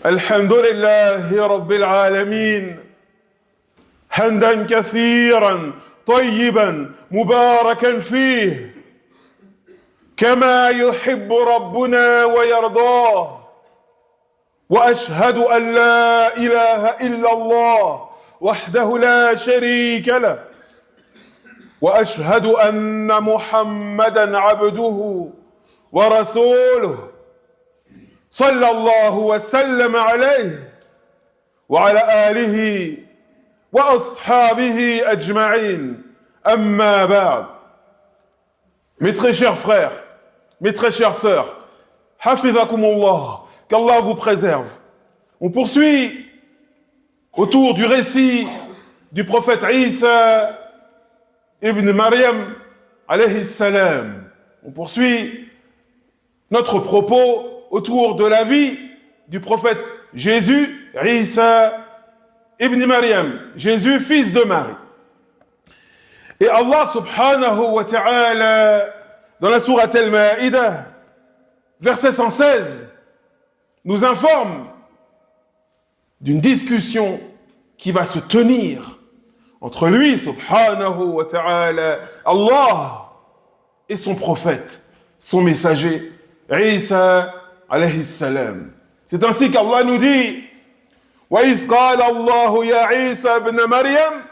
الحمد لله رب العالمين حمدا كثيرا طيبا مباركا فيه كما يحب ربنا ويرضاه واشهد ان لا اله الا الله وحده لا شريك له واشهد ان محمدا عبده ورسوله صلى الله وسلم عليه وعلى آله وأصحابه أجمعين أما بعد. Mes très chers frères, mes très chères sœurs, Hafizakumullah, qu'Allah vous préserve. On poursuit autour du récit du prophète Isa ibn Maryam alayhi salam. On poursuit notre propos autour de la vie du prophète Jésus, Isa ibn Maryam, Jésus, fils de Marie. Et Allah subhanahu wa ta'ala, dans la sourate Al-Ma'idah, verset 116, nous informe d'une discussion qui va se tenir entre lui, subhanahu wa ta'ala, Allah, et son prophète, son messager, Isa alayhi salam. C'est ainsi qu'Allah nous dit وَإِذْ قَالَ اللَّهُ يَا عِيسَى ابْنَ مَرْيَمَ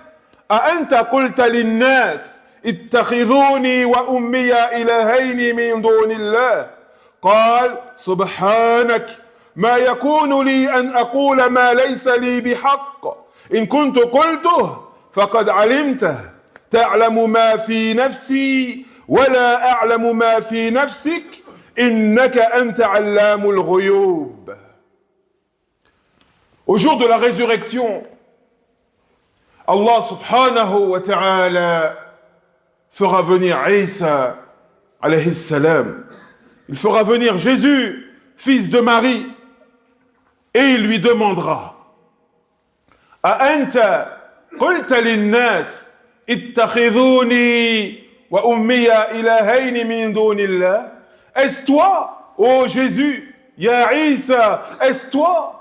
أَأَنْتَ قُلْتَ لِلنَّاسِ اتَّخِذُونِي وَأُمِّيَ إِلَهَيْنِ مِنْ دُونِ اللَّهِ قال سبحانك ما يكون لي أن أقول ما ليس لي بحق إن كنت قلته فقد علمته تعلم ما في نفسي ولا أعلم ما في نفسك إنك أنت علام الغيوب. Au jour de la résurrection, Allah subhanahu wa ta'ala fera venir Isa alayhi salam. Il fera venir Jésus, fils de Marie, et il lui demandera أأنت قلت للناس اتخذوني وأمي إلهين من دون الله. Est-ce toi, ô Jésus, Ya Isa, est-ce toi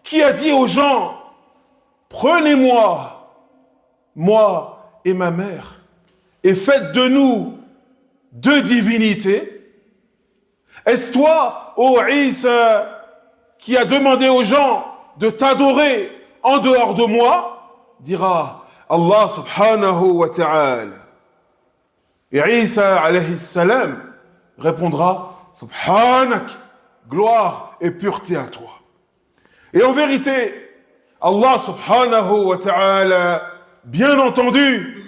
qui a dit aux gens, prenez-moi, moi et ma mère, et faites de nous deux divinités? Est-ce toi, ô Isa, qui a demandé aux gens de t'adorer en dehors de moi? Dira Allah subhanahu wa ta'ala. Et Isa alayhi salam répondra Subhanak, gloire et pureté à toi. Et en vérité, Allah subhanahu wa ta'ala, bien entendu,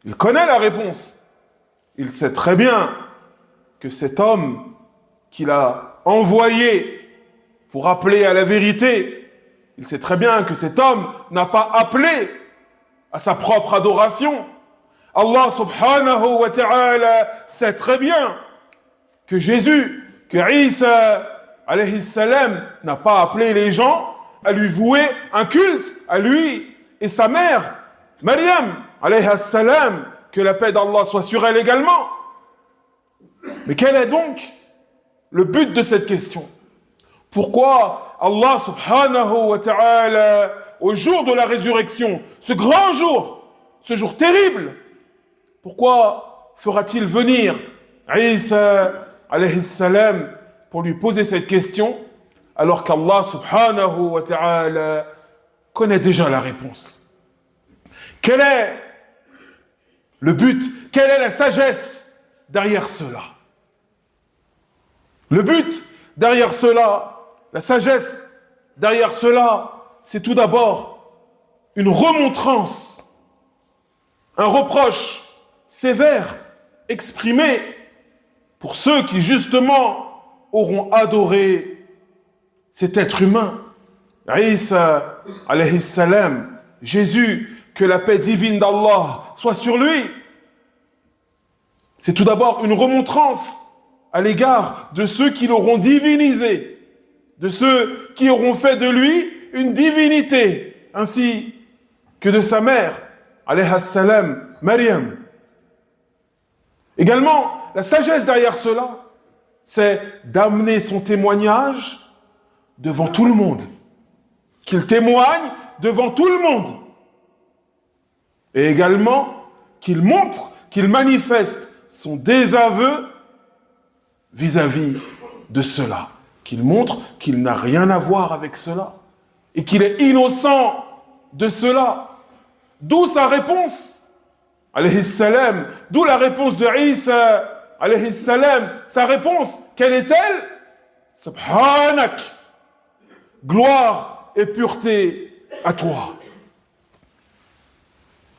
il connaît la réponse. Il sait très bien que cet homme qu'il a envoyé pour appeler à la vérité, il sait très bien que cet homme n'a pas appelé à sa propre adoration. Allah subhanahu wa ta'ala sait très bien que Jésus, que Isa alayhi salam n'a pas appelé les gens à lui vouer un culte, à lui et sa mère, Maryam alayhi salam, que la paix d'Allah soit sur elle également. Mais quel est donc le but de cette question? Pourquoi Allah subhanahu wa ta'ala, au jour de la résurrection, ce grand jour, ce jour terrible, pourquoi fera-t-il venir Isa alayhi salam pour lui poser cette question alors qu'Allah subhanahu wa ta'ala connaît déjà la réponse? Quel est le but? Quelle est la sagesse derrière cela? Le but derrière cela, la sagesse derrière cela, c'est tout d'abord une remontrance, un reproche sévère exprimé pour ceux qui justement auront adoré cet être humain, Isa alayhi salam, Jésus, que la paix divine d'Allah soit sur lui. C'est tout d'abord une remontrance à l'égard de ceux qui l'auront divinisé, de ceux qui auront fait de lui une divinité, ainsi que de sa mère, alayha salam, Maryam. Également, la sagesse derrière cela, c'est d'amener son témoignage devant tout le monde, qu'il témoigne devant tout le monde, et également qu'il montre, qu'il manifeste son désaveu vis-à-vis de cela, qu'il montre qu'il n'a rien à voir avec cela, et qu'il est innocent de cela. D'où sa réponse, alayhi salam, d'où la réponse de Isa, alayhi salam. Sa réponse, quelle est-elle? Subhanak, gloire et pureté à toi.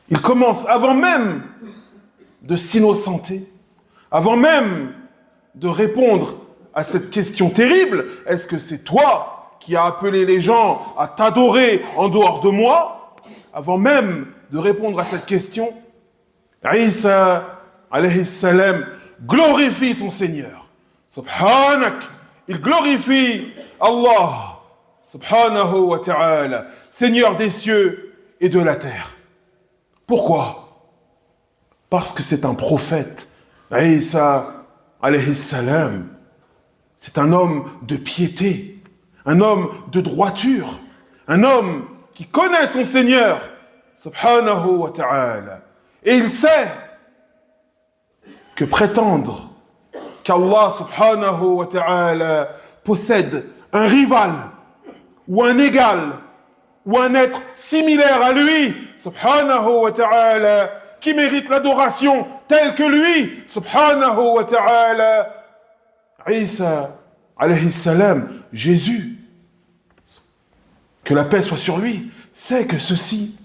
Il commence, avant même de s'innocenter, avant même de répondre à cette question terrible, est-ce que c'est toi qui as appelé les gens à t'adorer en dehors de moi? Avant même de répondre à cette question, Isa, alayhi salam, glorifie son Seigneur. Subhanak, il glorifie Allah, subhanahu wa ta'ala, Seigneur des cieux et de la terre. Pourquoi? Parce que c'est un prophète. Isa, alayhi salam, c'est un homme de piété, un homme de droiture, un homme qui connaît son Seigneur, subhanahu wa ta'ala. Et il sait que prétendre qu'Allah, subhanahu wa ta'ala, possède un rival, ou un égal, ou un être similaire à lui, subhanahu wa ta'ala, qui mérite l'adoration telle que lui, subhanahu wa ta'ala, Isa, alayhi salam, Jésus, que la paix soit sur lui, sait que ceci,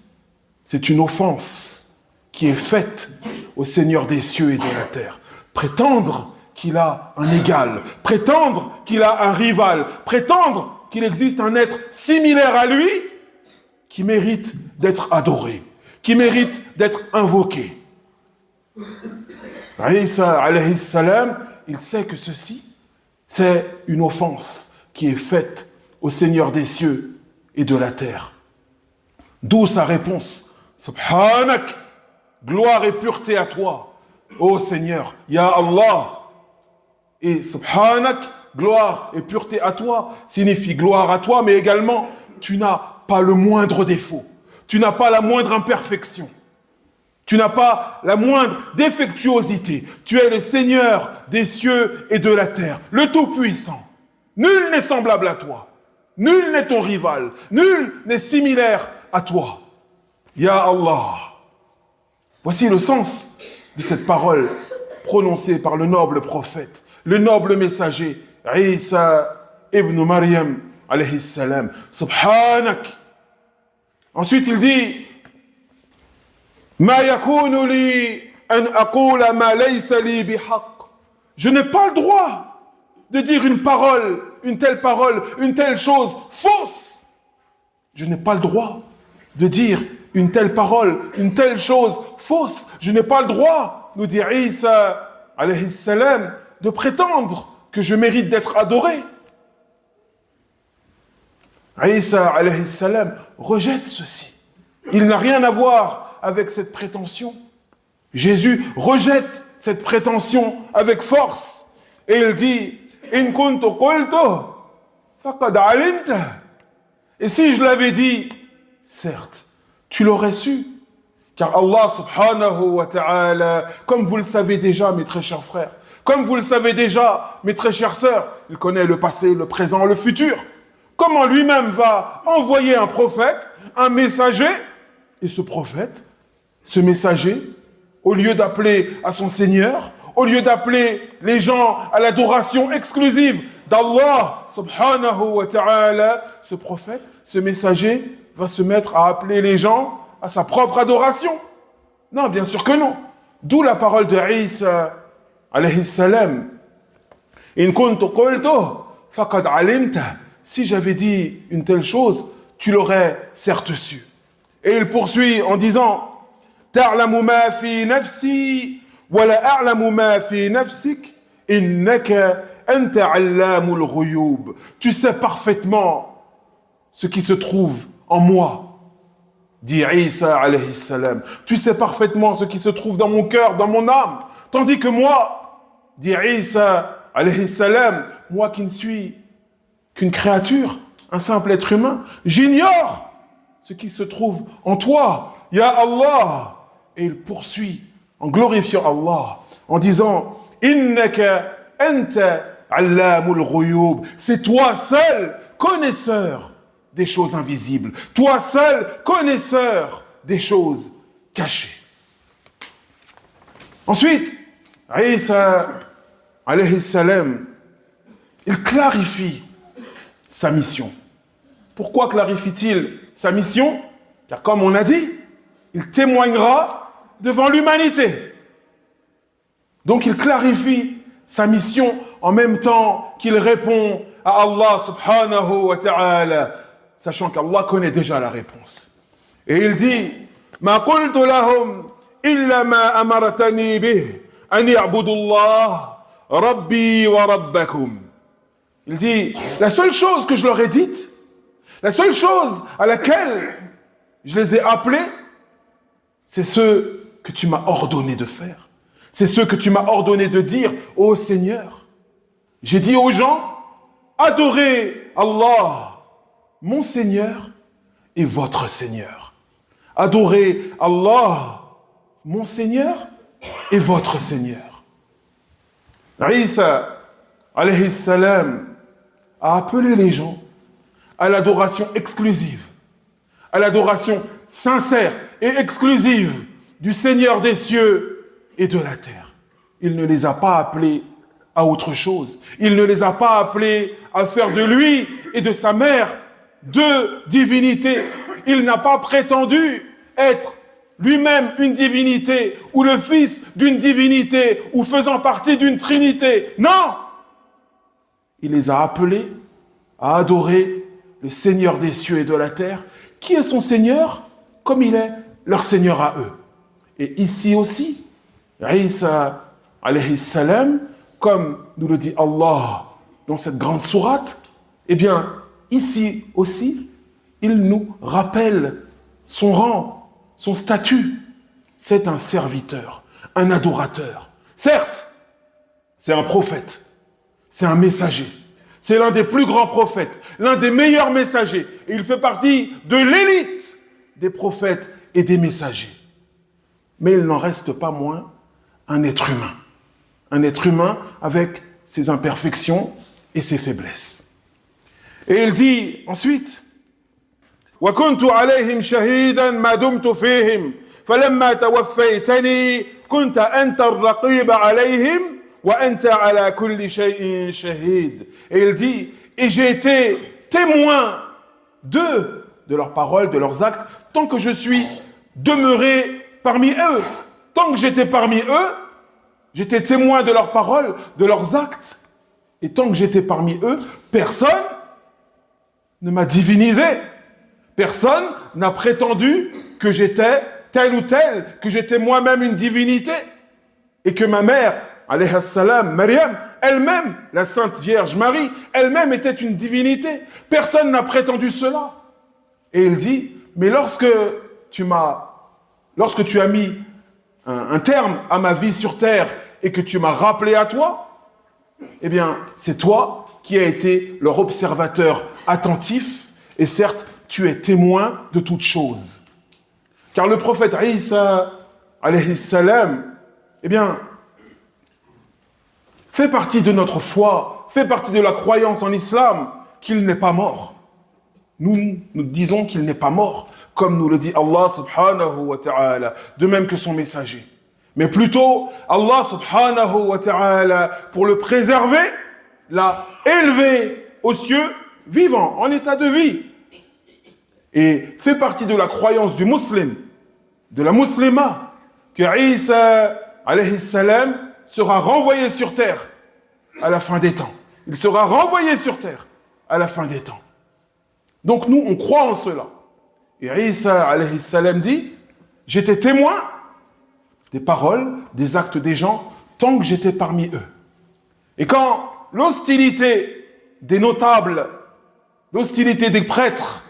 c'est une offense qui est faite au Seigneur des cieux et de la terre. Prétendre qu'il a un égal, prétendre qu'il a un rival, prétendre qu'il existe un être similaire à lui, qui mérite d'être adoré, qui mérite d'être invoqué. Isa, alayhi salam, il sait que ceci, c'est une offense qui est faite au Seigneur des cieux et de la terre. D'où sa réponse, Subhanak, gloire et pureté à toi, ô Seigneur, Ya Allah. Et Subhanak, gloire et pureté à toi, signifie gloire à toi, mais également, tu n'as pas le moindre défaut, tu n'as pas la moindre imperfection, tu n'as pas la moindre défectuosité, tu es le Seigneur des cieux et de la terre, le Tout-Puissant. Nul n'est semblable à toi, nul n'est ton rival, nul n'est similaire à toi. Ya Allah. Voici le sens de cette parole prononcée par le noble prophète, le noble messager, Isa ibn Maryam, alayhi salam. Subhanak. Ensuite, il dit, Ma yakunu li an aqula ma laysa li bihaq. Je n'ai pas le droit de dire une parole, une telle chose fausse. Je n'ai pas le droit de dire une telle parole, une telle chose fausse. Je n'ai pas le droit, nous dit Isa, alayhi salam, de prétendre que je mérite d'être adoré. Isa, alayhi salam, rejette ceci. Il n'a rien à voir avec cette prétention. Jésus rejette cette prétention avec force. Et il dit, In kuntu qultu, faqad alimta. Et si je l'avais dit, certes, tu l'aurais su. Car Allah subhanahu wa ta'ala, comme vous le savez déjà, mes très chers frères, comme vous le savez déjà, mes très chères sœurs, il connaît le passé, le présent, le futur. Comment lui-même va envoyer un prophète, un messager, et ce prophète, ce messager, au lieu d'appeler à son Seigneur, au lieu d'appeler les gens à l'adoration exclusive d'Allah subhanahu wa ta'ala, ce prophète, ce messager, va se mettre à appeler les gens à sa propre adoration. Non, bien sûr que non. D'où la parole de Isa, alayhi salam. In kuntu qultu, faqad alimta. Si j'avais dit une telle chose, tu l'aurais certes su. Et il poursuit en disant, Ta'lamu ma fi nafsi, wa la a'lamu ma fi nafsik, innaka anta allamul ghuyub. Tu sais parfaitement ce qui se trouve en moi, dit Isa alayhi salam. Tu sais parfaitement ce qui se trouve dans mon cœur, dans mon âme. Tandis que moi, dit Isa alayhi salam, moi qui ne suis qu'une créature, un simple être humain. J'ignore ce qui se trouve en toi, ya Allah. Et il poursuit en glorifiant Allah, en disant Innaka anta allamul ghuyub. C'est toi seul connaisseur des choses invisibles. Toi seul connaisseur des choses cachées. Ensuite, Isa alayhi salam, il clarifie sa mission. Pourquoi clarifie-t-il sa mission? Car comme on a dit, il témoignera devant l'humanité. Donc il clarifie sa mission en même temps qu'il répond à Allah subhanahu wa ta'ala, sachant qu'Allah connaît déjà la réponse. Et il dit Ma qultu lahum illa ma amartani bih an ya'budu Allah rabbi wa rabbakum. Il dit la seule chose que je leur ai dite, la seule chose à laquelle je les ai appelés, c'est ce que tu m'as ordonné de faire. C'est ce que tu m'as ordonné de dire, ô Seigneur. J'ai dit aux gens, adorez Allah, mon Seigneur et votre Seigneur. Adorez Allah, mon Seigneur et votre Seigneur. Isa, alayhi salam, a appelé les gens à l'adoration exclusive, à l'adoration sincère et exclusive du Seigneur des cieux et de la terre. Il ne les a pas appelés à autre chose. Il ne les a pas appelés à faire de lui et de sa mère deux divinités. Il n'a pas prétendu être lui-même une divinité ou le fils d'une divinité ou faisant partie d'une trinité. Non! Il les a appelés à adorer le Seigneur des cieux et de la terre, qui est son Seigneur comme il est leur Seigneur à eux. Et ici aussi, Isa alayhi salam, comme nous le dit Allah dans cette grande sourate, eh bien, ici aussi, il nous rappelle son rang, son statut. C'est un serviteur, un adorateur. Certes, c'est un prophète, c'est un messager. C'est l'un des plus grands prophètes, l'un des meilleurs messagers. Et il fait partie de l'élite des prophètes et des messagers. Mais il n'en reste pas moins un être humain. Un être humain avec ses imperfections et ses faiblesses. Et il dit ensuite وَكُنْتُ عَلَيْهِمْ شَهِيدًا مَا دُمْتُ فِيهِمْ فَلَمَّا تَوَفَّيْتَنِي كُنْتَ أَنْتَ الرَّقِيبَ عَلَيْهِمْ وَأَنْتَ عَلَى كُلِّ شَيْءٍ شَهِيدٌ. Et il dit, et j'ai été témoin d'eux, de leurs paroles, de leurs actes, tant que je suis demeuré parmi eux. Tant que j'étais parmi eux, j'étais témoin de leurs paroles, de leurs actes. Et tant que j'étais parmi eux, personne ne m'a divinisé. Personne n'a prétendu que j'étais tel ou tel, que j'étais moi-même une divinité. Et que ma mère, alayha salam, Maryam, elle-même, la Sainte Vierge Marie, elle-même était une divinité. Personne n'a prétendu cela. Et il dit, mais lorsque tu as mis un terme à ma vie sur terre et que tu m'as rappelé à toi, eh bien, c'est toi qui as été leur observateur attentif, et certes, tu es témoin de toutes choses. Car le prophète Isa, alayhi salam, eh bien, fait partie de notre foi, fait partie de la croyance en islam qu'il n'est pas mort. Nous disons qu'il n'est pas mort, comme nous le dit Allah subhanahu wa ta'ala, de même que son messager. Mais plutôt, Allah subhanahu wa ta'ala, pour le préserver, l'a élevé aux cieux vivant, en état de vie. Et fait partie de la croyance du musulman, de la musulmane, que Isa alayhi salam sera renvoyé sur terre à la fin des temps. Il sera renvoyé sur terre à la fin des temps. Donc nous, on croit en cela. Et Isa alayhi salam dit, j'étais témoin des paroles, des actes des gens, tant que j'étais parmi eux. Et quand l'hostilité des notables, l'hostilité des prêtres,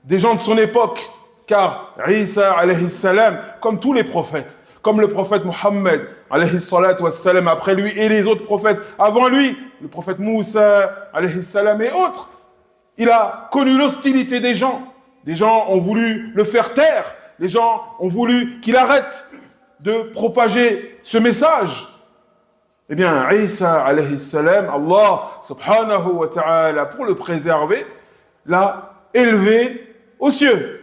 des gens de son époque, car Isa alayhi salam, comme tous les prophètes, comme le prophète Mohammed alayhi salatu wassalam après lui et les autres prophètes avant lui, le prophète Moussa alayhi salam et autres, Il a connu l'hostilité des gens. Des gens ont voulu le faire taire. Les gens ont voulu qu'il arrête de propager ce message. Eh bien, Isa alayhi salam, Allah subhanahu wa ta'ala, pour le préserver, l'a élevé aux cieux.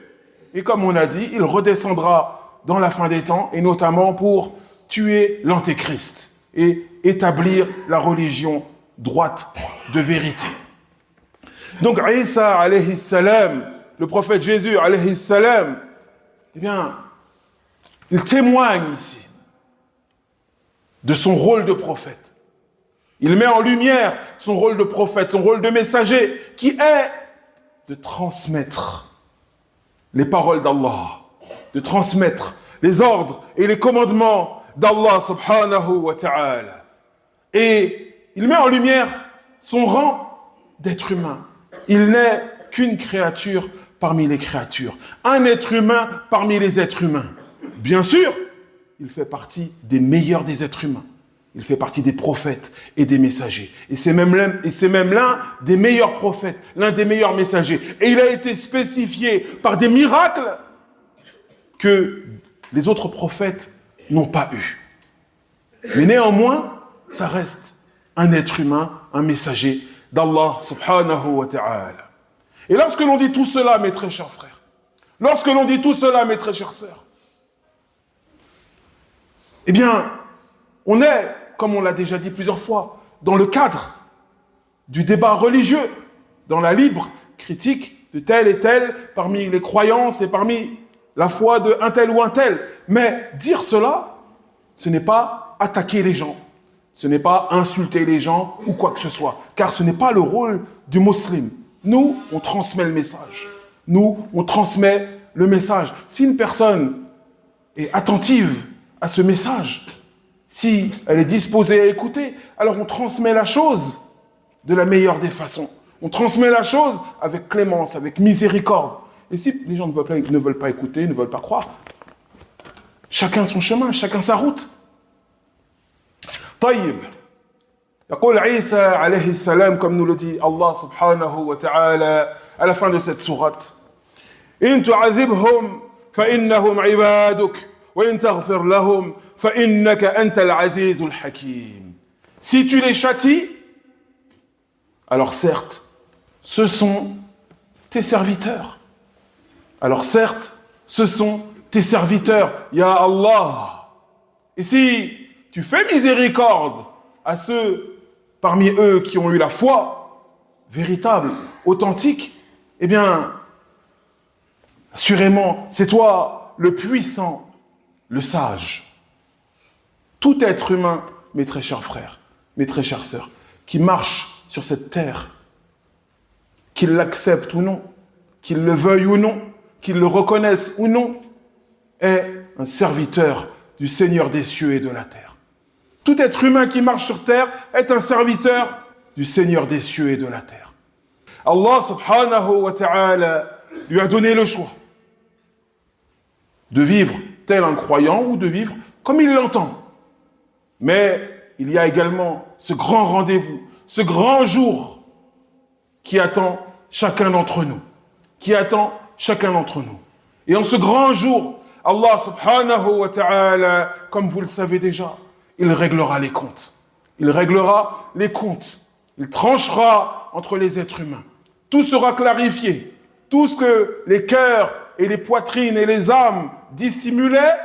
Et comme on a dit, il redescendra dans la fin des temps, et notamment pour tuer l'antéchrist et établir la religion droite de vérité. Donc Isa alayhi salam, le prophète Jésus alayhi salam, eh bien, il témoigne ici de son rôle de prophète. Il met en lumière son rôle de prophète, son rôle de messager, qui est de transmettre les paroles d'Allah, de transmettre les ordres et les commandements d'Allah subhanahu wa ta'ala. Et il met en lumière son rang d'être humain. Il n'est qu'une créature parmi les créatures, un être humain parmi les êtres humains. Bien sûr, il fait partie des meilleurs des êtres humains. Il fait partie des prophètes et des messagers. Et c'est même l'un des meilleurs prophètes, l'un des meilleurs messagers. Et il a été spécifié par des miracles que les autres prophètes n'ont pas eu. Mais néanmoins, ça reste un être humain, un messager d'Allah subhanahu wa ta'ala. Et lorsque l'on dit tout cela, mes très chers frères, lorsque l'on dit tout cela, mes très chères sœurs, eh bien, on est, comme on l'a déjà dit plusieurs fois, dans le cadre du débat religieux, dans la libre critique de tel et tel, parmi les croyances et parmi la foi de un tel ou un tel. Mais dire cela, ce n'est pas attaquer les gens, ce n'est pas insulter les gens ou quoi que ce soit, car ce n'est pas le rôle du musulman. Nous, on transmet le message. Nous, on transmet le message. Si une personne est attentive à ce message, si elle est disposée à écouter, alors on transmet la chose de la meilleure des façons. On transmet la chose avec clémence, avec miséricorde. Et si les gens ne veulent pas écouter, ne veulent pas croire, chacun son chemin, chacun sa route. طيب يقول عيسى عليه السلام, comme nous le dit Allah subhanahu wa ta'ala à la fin de cette sourate, إن تعذبهم فإنهم عبادك وإن تغفر لهم فإنك أنت العزيز الحكيم. Si tu les châties, alors certes, ce sont tes serviteurs. Alors certes, ce sont tes serviteurs, Ya Allah. Et si tu fais miséricorde à ceux parmi eux qui ont eu la foi véritable, authentique, eh bien, assurément, c'est toi le puissant, le sage. Tout être humain, mes très chers frères, mes très chères sœurs, qui marche sur cette terre, qu'il l'accepte ou non, qu'il le veuille ou non, qu'il le reconnaisse ou non, est un serviteur du Seigneur des cieux et de la terre. Tout être humain qui marche sur terre est un serviteur du Seigneur des cieux et de la terre. Allah subhanahu wa ta'ala lui a donné le choix de vivre tel un croyant ou de vivre comme il l'entend. Mais il y a également ce grand rendez-vous, ce grand jour qui attend chacun d'entre nous, Et en ce grand jour, Allah subhanahu wa ta'ala, comme vous le savez déjà, il réglera les comptes. Il tranchera entre les êtres humains. Tout sera clarifié. Tout ce que les cœurs et les poitrines et les âmes dissimulaient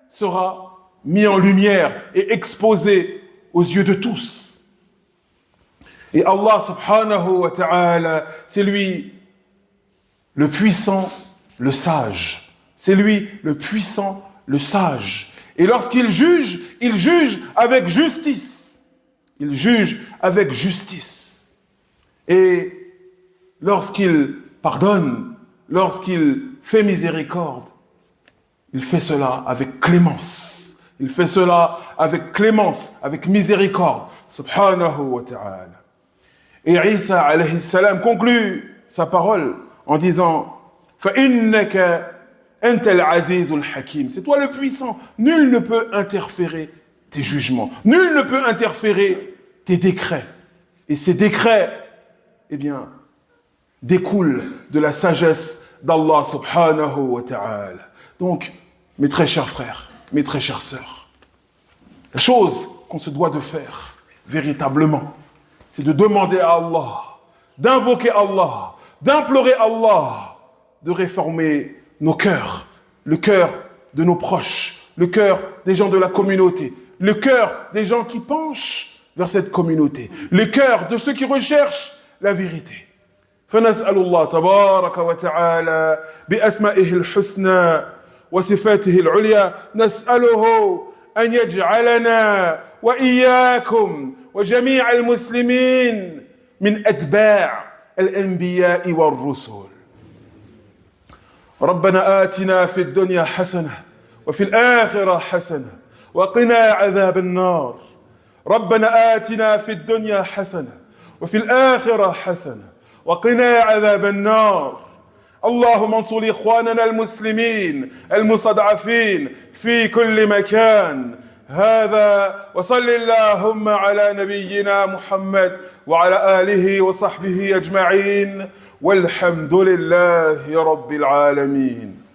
sera mis en lumière et exposé aux yeux de tous. Et Allah subhanahu wa ta'ala, c'est lui le puissant, le sage. C'est lui le puissant, le sage. Et lorsqu'il juge, il juge avec justice. Et lorsqu'il pardonne, lorsqu'il fait miséricorde, il fait cela avec clémence. Avec miséricorde. Subhanahu wa ta'ala. Et Isa alayhi salam conclut sa parole en disant فَإِنَّكَ أَنْتَ الْعَزِيزُ الْحَكِيمُ. C'est toi le puissant. Nul ne peut interférer tes jugements. Nul ne peut interférer tes décrets. Et ces décrets, eh bien, découle de la sagesse d'Allah subhanahu wa ta'ala. Donc, mes très chers frères, mes très chères sœurs, la chose qu'on se doit de faire, véritablement, c'est de demander à Allah, d'invoquer Allah, d'implorer Allah, de réformer nos cœurs, le cœur de nos proches, le cœur des gens de la communauté, le cœur des gens qui penchent vers cette communauté, le cœur de ceux qui recherchent la vérité. فنسأل الله تبارك وتعالى بأسمائه الحسنى وصفاته العليا نسأله أن يجعلنا وإياكم وجميع المسلمين من أتباع الأنبياء والرسل. ربنا آتنا في الدنيا حسنة وفي الآخرة حسنة وقنا عذاب النار. ربنا آتنا في الدنيا حسنة وفي الآخرة حسنة وقنا عذاب النار. اللهم انصر إخواننا المسلمين المستضعفين في كل مكان. هذا وصل اللهم على نبينا محمد وعلى آله وصحبه أجمعين والحمد لله رب العالمين.